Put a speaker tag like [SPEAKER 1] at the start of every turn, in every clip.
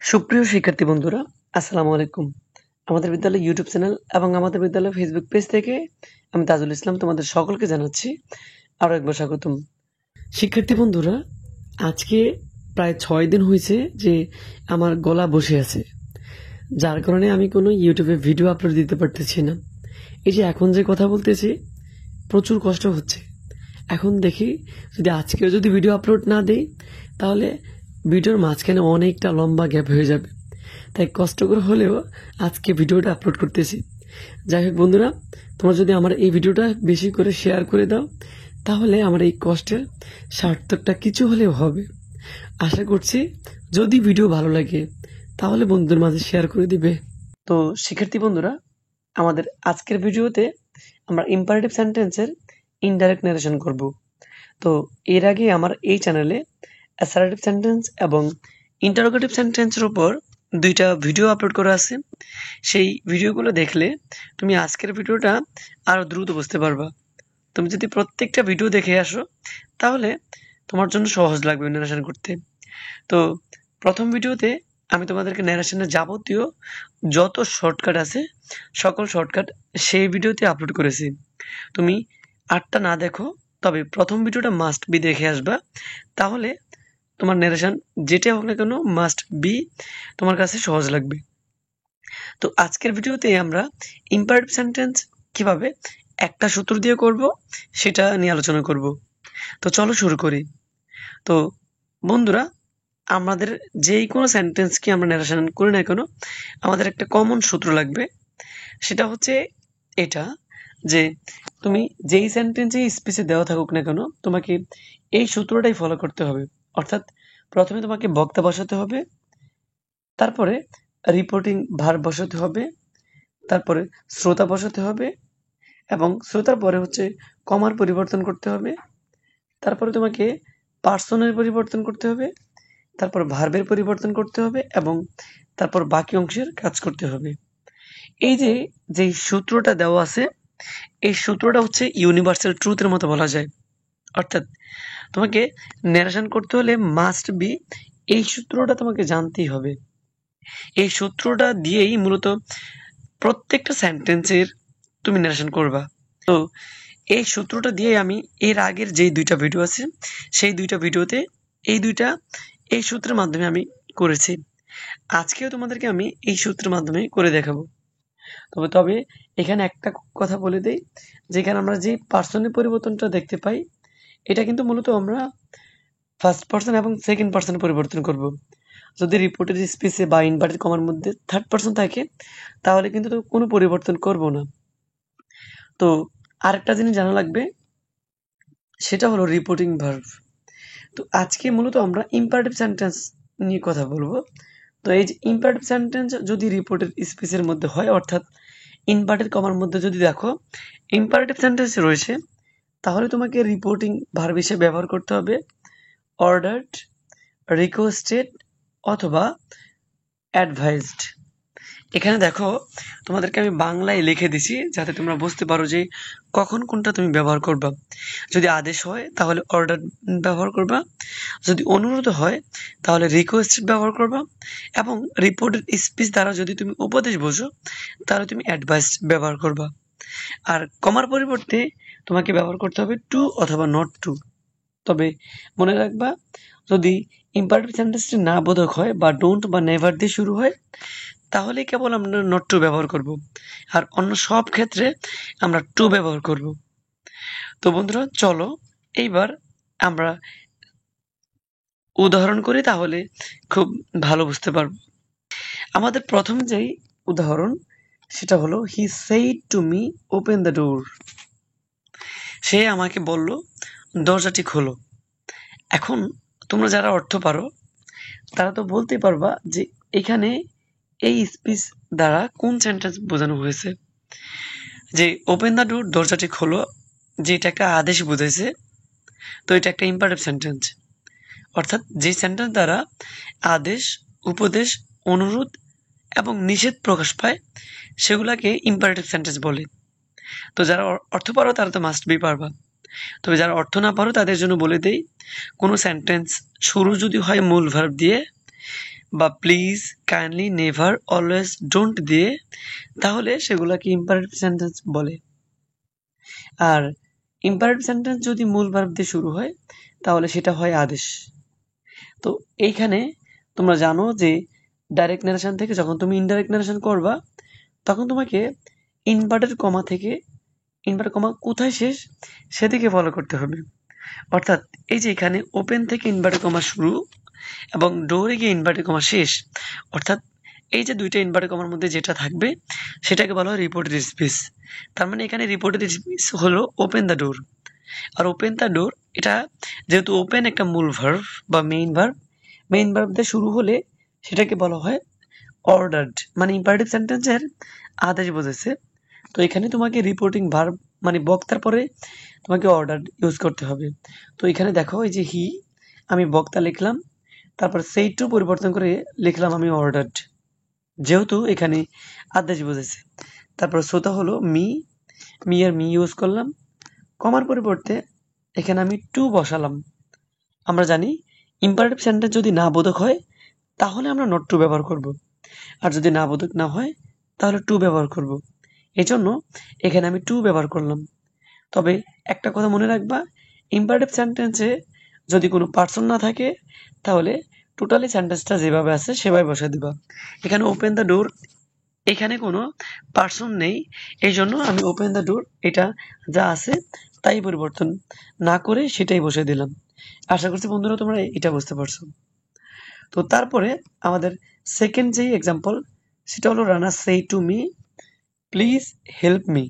[SPEAKER 1] সুপ্রিয় শিক্ষার্থী বন্ধুরা, আসসালামু আলাইকুম। আমাদের বিদ্যালয় ইউটিউব চ্যানেল এবং আমাদের বিদ্যালয় ফেসবুক পেজ থেকে আমি তাজুল ইসলাম তোমাদের সকলকে জানাচ্ছি আরও একবার স্বাগতম। শিক্ষার্থী বন্ধুরা, আজকে প্রায় 6 দিন হয়েছে যে আমার গলা বসে আছে, যার কারণে আমি কোনো ইউটিউবে ভিডিও আপলোড দিতে পারতেছি না। এই যে এখন যে কথা বলতেছি, প্রচুর কষ্ট হচ্ছে। এখন দেখি যদি আজকেও যদি ভিডিও আপলোড না দিই, তাহলে ভিডিওর মাঝখানে অনেকটা লম্বা গ্যাপ হয়ে যাবে। তাই কষ্ট করে হলেও আজকে ভিডিওটা আপলোড করতেছি। যাই হোক বন্ধুরা, তোমরা যদি আমার এই ভিডিওটা বেশি করে শেয়ার করে দাও, তাহলে আমার এই কষ্টের সার্থকটা কিছু হলেও হবে। আশা করছি যদি ভিডিও ভালো লাগে তাহলে বন্ধুদের মাঝে শেয়ার করে দিবে। তো শিক্ষার্থী বন্ধুরা, আমাদের আজকের ভিডিওতে আমরা ইম্পারেটিভ সেন্টেন্সের ইনডাইরেক্ট নারেশন করব। তো এর আগে আমার এই চ্যানেলে অ্যাসার্টিভ সেন্টেন্স এবং ইন্টারোগেটিভ সেন্টেন্সের উপর 2টা ভিডিও আপলোড করা আছে। সেই ভিডিওগুলো দেখলে তুমি আজকের ভিডিওটা আরো দ্রুত বুঝতে পারবা। তুমি যদি প্রত্যেকটা ভিডিও দেখে আসো, তাহলে তোমার জন্য সহজ লাগবে নারেশন করতে। তো প্রথম ভিডিওতে আমি তোমাদেরকে নারেশনের যাবতীয় যত শর্টকাট আছে সকল শর্টকাট সেই ভিডিওতে আপলোড করেছি। তুমি 8টা না দেখো, তবে প্রথম ভিডিওটা মাস্ট বি দেখে আসবা, তাহলে তোমার নারেশন যেটা হোক না কেন মাস্ট বি তোমার কাছে সহজ লাগবে। তো আজকের ভিডিওতে আমরা ইম্পারেটিভ সেন্টেন্স কিভাবে একটা সূত্র দিয়ে করব সেটা নিয়ে আলোচনা করব। তো চলো শুরু করি। তো বন্ধুরা, আমাদের যেই কোনো সেন্টেন্সকে আমরা নারেশন করি না কেন, আমাদের একটা কমন সূত্র লাগবে। সেটা হচ্ছে এটা যে তুমি যেই সেন্টেন্সে স্পেসে দেওয়া থাকুক না কেন, তোমাকে এই সূত্রটাই ফলো করতে হবে। অর্থাৎ প্রথমে তোমাকে বক্তা বসাতে হবে, তারপরে রিপোর্টিং ভার্ব বসাতে হবে, তারপরে শ্রোতা বসাতে হবে, এবং শ্রোতার পরে হচ্ছে কমার পরিবর্তন করতে হবে, তারপরে তোমাকে পার্সনের পরিবর্তন করতে হবে, তারপর ভার্বের পরিবর্তন করতে হবে, এবং তারপর বাকি অংশের কাজ করতে হবে। এই যে যেই সূত্রটা দেওয়া আছে, এই সূত্রটা হচ্ছে ইউনিভার্সাল ট্রুথের মতো বলা যায়। অর্থাৎ তোমাকে নারেশন করতে হলে মাস্ট বি এই সূত্রটা তোমাকে জানতেই হবে। এই সূত্রটা দিয়েই মূলত প্রত্যেকটা সেন্টেন্সের তুমি নারেশন করবা। তো এই সূত্রটা দিয়ে আমি এর আগের যেই 2টা ভিডিও আছে সেই 2টা ভিডিওতে এই সূত্রের মাধ্যমে আমি করেছি। আজকেও তোমাদেরকে আমি এই সূত্রের মাধ্যমে করে দেখাবো। তবে এখানে একটা কথা বলে দেই, যেখানে আমরা যে পার্সনের পরিবর্তনটা দেখতে পাই, এটা কিন্তু মূলত আমরা ফার্স্ট পার্সন এবং সেকেন্ড পার্সনে পরিবর্তন করব। যদি রিপোর্টের স্পেসে বা ইনভার্টেড কমার মধ্যে থার্ড পার্সন থাকে, তাহলে কিন্তু কোনো পরিবর্তন করব না। তো আরেকটা জিনিস জানা লাগবে, সেটা হলো রিপোর্টিং ভার্ব। তো আজকে মূলত আমরা ইম্পারেটিভ সেন্টেন্স নিয়ে কথা বলবো। তো এই যে ইম্পারেটিভ সেন্টেন্স যদি রিপোর্টের স্পেসের মধ্যে হয়, অর্থাৎ ইনভার্টেড কমার মধ্যে যদি দেখো ইম্পারেটিভ সেন্টেন্স রয়েছে, তাহলে তোমাকে রিপোর্টিং ভার্ব হিসেবে ব্যবহার করতে হবে অর্ডারড, রিকোয়েস্টেড অথবা অ্যাডভাইসড। এখানে দেখো, তোমাদেরকে আমি বাংলায় লিখে দিছি যাতে তোমরা বুঝতে পারো যে কখন কোনটা তুমি ব্যবহার করবা। যদি আদেশ হয় তাহলে অর্ডার ব্যবহার করবা, যদি অনুরোধ হয় তাহলে রিকোয়েস্টেড ব্যবহার করবা, এবং রিপোর্টেড স্পিচ দ্বারা যদি তুমি উপদেশ বোঝো তাহলে তুমি অ্যাডভাইস ব্যবহার করবা। আর কমার পরিবর্তে তোমাকে ব্যবহার করতে হবে টু অথবা নট টু। তবে মনে রাখবা, যদি ইম্পারেটিভ সেন্টেন্সটি না বোধক হয় বা ডোন্ট বা নেভার দিয়ে শুরু হয়, তাহলে কেবল আমরা নট টু ব্যবহার করব, আর অন্য সব ক্ষেত্রে আমরা টু ব্যবহার করব। তো বন্ধুরা, চলো এইবার আমরা উদাহরণ করি, তাহলে খুব ভালো বুঝতে পারবো। আমাদের প্রথম যেই উদাহরণ সেটা হলো he said to me open the door. সে আমাকে বলল দরজাটি খোলো। এখন তোমরা যারা অর্থ পারো তারা তো বলতে পারবা যে এখানে এই স্পিচ দ্বারা কোন সেন্টেন্স বোঝানো হয়েছে। যে ওপেন দ্য ডোর, দরজাটি খোলো, যেটা একটা আদেশ বুঝাইছে, তো এটা একটা ইম্পারেটিভ সেন্টেন্স। অর্থাৎ যে সেন্টেন্স দ্বারা আদেশ, উপদেশ, অনুরোধ এবং নিষেধ প্রকাশ পায় সেগুলাকে ইম্পারেটিভ সেন্টেন্স বলে। তো যারা অর্থ পারো তারা তো মাস্ট বি পারবা। তবে যারা অর্থ না পারো তাদের জন্য বলে দেই, কোনো সেন্টেন্স শুরু যদি হয় মূল ভার্ব দিয়ে, বা please, kindly, never, always, don't দিয়ে তাহলে সেগুলোকে ইম্পারেটিভ সেন্টেন্স বলে। আর ইম্পারেটিভ সেন্টেন্স যদি মূল ভার্ব দিয়ে শুরু হয় তাহলে সেটা হয় আদেশ। তো এইখানে তোমরা জানো যে ডাইরেক্ট নারেশন থেকে যখন তুমি ইনডাইরেক্ট নারেশন করবা তখন তোমাকে ইনভার্টেড কমা থেকে ইনভার্টেড কমা কোথায় শেষ সেদিকে ফলো করতে হবে। অর্থাৎ এই যে এখানে ওপেন থেকে ইনভার্টেড কমা শুরু এবং ডোরে গিয়ে ইনভার্টেড কমা শেষ, অর্থাৎ এই যে দুইটা ইনভার্টেড কমার মধ্যে যেটা থাকবে সেটাকে বলা হয় রিপোর্টেড স্পিচ। তার মানে এখানে রিপোর্টেড স্পিচ হলো ওপেন দ্য ডোর। আর ওপেন দ্য ডোর এটা যেহেতু ওপেন একটা মূল ভার্ব বা মেইন ভার্ব দিয়ে শুরু হলে সেটাকে বলা হয় অর্ডার্ড, মানে ইম্পারেটিভ সেন্টেন্সের আদেশ বোঝাচ্ছে। তো এখানে তোমাকে রিপোর্টিং ভার্ব মানে বক্তার পরে তোমাকে অর্ডার ইউজ করতে হবে। তো এখানে দেখো এই যে হি, আমি বক্তা লিখলাম, তারপর সেইটু পরিবর্তন করে লিখলাম আমি অর্ডার্ড, যেহেতু এখানে আদেশ বোঝাচ্ছে। তারপর শ্রোতা হলো মি আর মি ইউজ করলাম, কমার পরিবর্তে এখানে আমি টু বসালাম। আমরা জানি ইম্পারেটিভ সেন্টেন্স যদি না বোধক হয় তাহলে আমরা নট টু ব্যবহার করব, আর যদি না বোধক না হয় তাহলে টু ব্যবহার করব। এই জন্য এখানে আমি টু ব্যবহার করলাম। তবে একটা কথা মনে রাখবা, ইম্পারেটিভ সেন্টেন্সে যদি কোনো পার্সন না থাকে তাহলে টোটালি সেন্টেন্সটা যেভাবে আছে সেভাবে বসে দিবা। এখানে ওপেন দ্য ডোর, এখানে কোনো পার্সন নেই, এই জন্য আমি ওপেন দ্য ডোর এটা যা আছে তাই পরিবর্তন না করে সেটাই বসে দিলাম। আশা করছি বন্ধুরা তোমরা এটা বুঝতে পারছো। তো তারপরে আমাদের সেকেন্ড যেই এক্সাম্পল সেটা হলো Rana say to me please help me.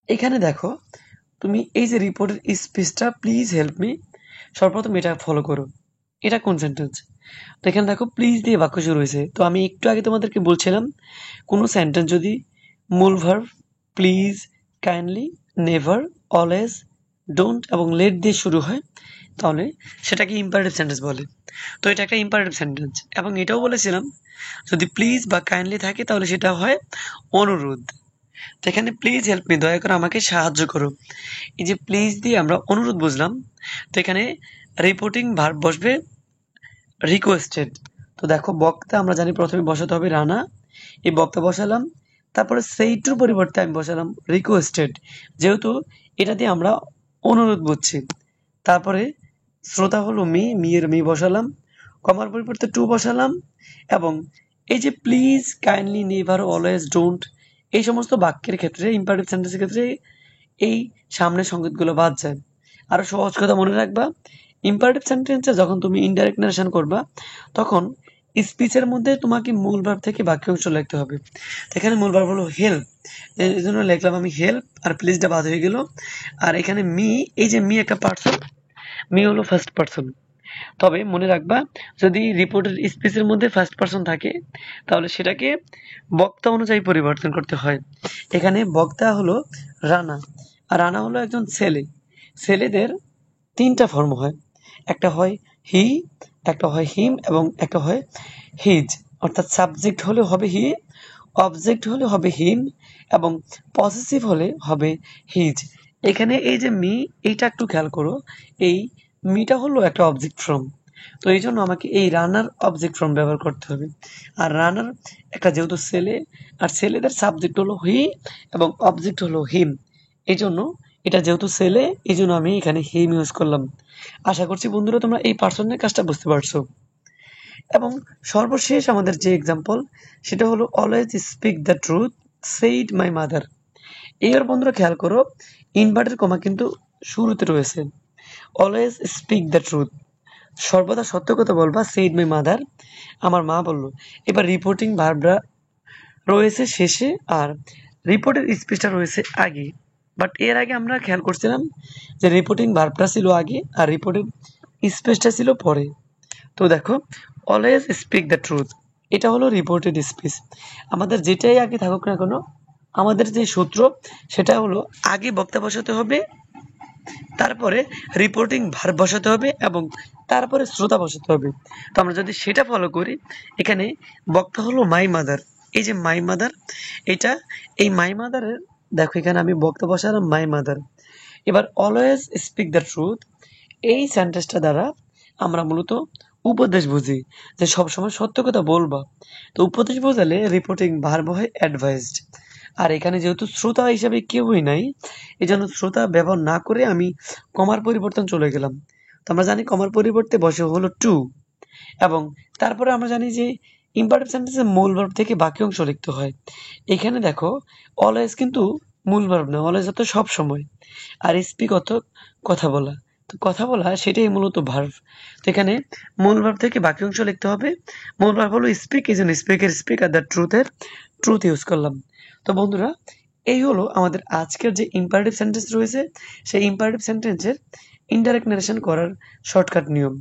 [SPEAKER 1] এখানে দেখো তুমি এই যে রিপোর্টের স্পিচটা প্লিজ হেল্প মি, সর্বপ্রথম এটা ফলো করো। এটা কোন সেন্টেন্স? তো এখানে দেখো প্লিজ দিয়ে বাক্য শুরু হয়েছে। তো আমি একটু আগে তোমাদেরকে বলছিলাম কোনো সেন্টেন্স যদি মূল verb please, kindly, never, always, don't এবং লেট দিয়ে শুরু হয় তাহলে সেটাকে ইম্পারেটিভ সেন্টেন্স বলে। তো এটা একটা ইম্পারেটিভ সেন্টেন্স। এবং এটাও বলেছিলাম যদি প্লিজ বা কাইন্ডলি থাকে তাহলে সেটা হয় অনুরোধ। তো এখানে প্লিজ হেল্প মি, দয়া করে আমাকে সাহায্য করো, এই যে প্লিজ দিয়ে আমরা অনুরোধ বুঝলাম। তো এখানে রিপোর্টিং ভার্ব বসবে রিকোয়েস্টেড। তো দেখো বক্তা আমরা জানি প্রথমে বসাতে হবে রানা, এই বক্তা বসালাম, তারপরে সেইটুর পরিবর্তে আমি বসালাম রিকোয়েস্টেড, যেহেতু এটা দিয়ে আমরা অনুরোধ বুঝছি। তারপরে শ্রোতা হলো মি এর মি বসালাম, কমার পরিবর্তে টু বসালাম, এবং এই যে please, kindly, never, always, don't এই সমস্ত বাক্যের ক্ষেত্রে ইম্পারেটিভ সেন্টেন্সের ক্ষেত্রে এই সামনের সংকেতগুলো বাদ যায়। আরো সহজ কথা মনে রাখবা, ইম্পারেটিভ সেন্টেন্সে যখন তুমি ইনডাইরেক্ট নারেশন করবা তখন স্পিচের মধ্যে তোমাকে মূল ভার্ব থেকে বাক্যাংশ লিখতে হবে। এখানে মূল ভার্ব হলো হেল্প, এই জন্য লিখলাম আমি হেল্প, আর প্লিজটা বাদ হয়ে গেল। আর এখানে মি, এই যে মি একটা পার্সন, মি হলো ফার্স্ট পার্সন। তবে মনে রাখবা যদি রিপোর্টের স্পিচের মধ্যে ফার্স্ট পার্সন থাকে তাহলে সেটাকে বক্তা অনুযায়ী পরিবর্তন করতে হয়। এখানে বক্তা হলো রানা, আর রানা হলো একজন ছেলে। ছেলেদের তিনটা ফর্ম হয়, একটা হয় হি, একটা হয় হিম এবং একটা হয় হিজ। অর্থাৎ সাবজেক্ট হলে হবে হি, অবজেক্ট হলে হবে হিম এবং পসেসিভ হলে হবে হিজ। এখানে এই যে মি, এইটা একটু খেয়াল করো, এই মিটা হলো একটা অবজেক্ট ফর্ম। তো এই জন্য আমাকে এই রানার অবজেক্ট ফর্ম ব্যবহার করতে হবে। আর রানার একটা যেহেতু ছেলে, আর ছেলেদের সাবজেক্ট হলো হি এবং অবজেক্ট হলো হিম, এই জন্য এটা যেহেতু ছেলে এই জন্য আমি এখানে হিম ইউজ করলাম। আশা করছি বন্ধুরা তোমরা এই পার্সনের কাজটা বুঝতে পারছো। এবং সর্বশেষ আমাদের যে এক্সাম্পল সেটা হলো always speak the truth said my mother. এইবার বন্ধুরা খেয়াল করো ইনভার্টেড কমা কিন্তু শুরুতে রয়েছে। অলওয়েজ স্পিক দ্য ট্রুথ, সর্বদা সত্য কথা বলবা, সেইড মাই মাদার, আমার মা বলল। এবার রিপোর্টিং ভার্বরা রয়েছে শেষে আর রিপোর্টের স্পিচটা রয়েছে আগে। বাট এর আগে আমরা খেয়াল করছিলাম যে রিপোর্টিং ভার্বটা ছিল আগে আর রিপোর্টের স্পিচটা ছিল পরে। তো দেখো অলওয়েজ স্পিক দ্য ট্রুথ এটা হলো রিপোর্টেড স্পিচ। আমাদের যেটাই আগে থাকুক না কেন আমাদের যে সূত্র সেটা হলো আগে বক্তা বসাতে হবে, তারপরে রিপোর্টিং ভার্ব বসাতে হবে এবং তারপরে শ্রোতা বসাতে হবে। তো আমরা যদি সেটা ফলো করি, এখানে বক্তা হলো মাই মাদার, এই যে মাই মাদার, এটা এই মাই মাদারের দেখো এখানে আমি বক্তা বসালাম মাই মাদার। এবার অলওয়েজ স্পিক দ্য ট্রুথ এই সেন্টেন্সটা দ্বারা আমরা মূলত উপদেশ বুঝি যে সবসময় সত্য কথা বলবা। তো উপদেশ বোঝালে রিপোর্টিং ভার্ব হয় অ্যাডভাইসড। আর এখানে যেহেতু শ্রোতা হিসাবে কেউই নাই, এই জন্য শ্রোতা ব্যবহার না করে আমি কমার পরিবর্তন চলে গেলাম। তো আমরা জানি কমার পরিবর্তে বসে হলো টু, এবং তারপরে আমরা জানি যে ইম্পারেটিভ সেন্টেন্সে মূল ভার্ব থেকে বাকি অংশ লিখতে হয়। এখানে দেখো অলওয়েজ কিন্তু মূল ভার্ব না, অলওয়েজ অর্থ সব সময়, আর স্পিক অর্থ কথা বলা। তো কথা বলা সেটাই মূলত ভার্ব। তো এখানে মূল ভার্ব থেকে বাকি অংশ লিখতে হবে। মূল ভার্ব হলো স্পিক, এই জন্য স্পিকের স্পিক আর দ্য ট্রুথ ইউজ করলাম। তো বন্ধুরা, এই হলো আমাদের আজকের যে ইম্পারেটিভ সেন্টেন্স রয়েছে সেই ইম্পারেটিভ সেন্টেন্সের ইনডাইরেক্ট নারেশন করার শর্টকাট নিয়ম।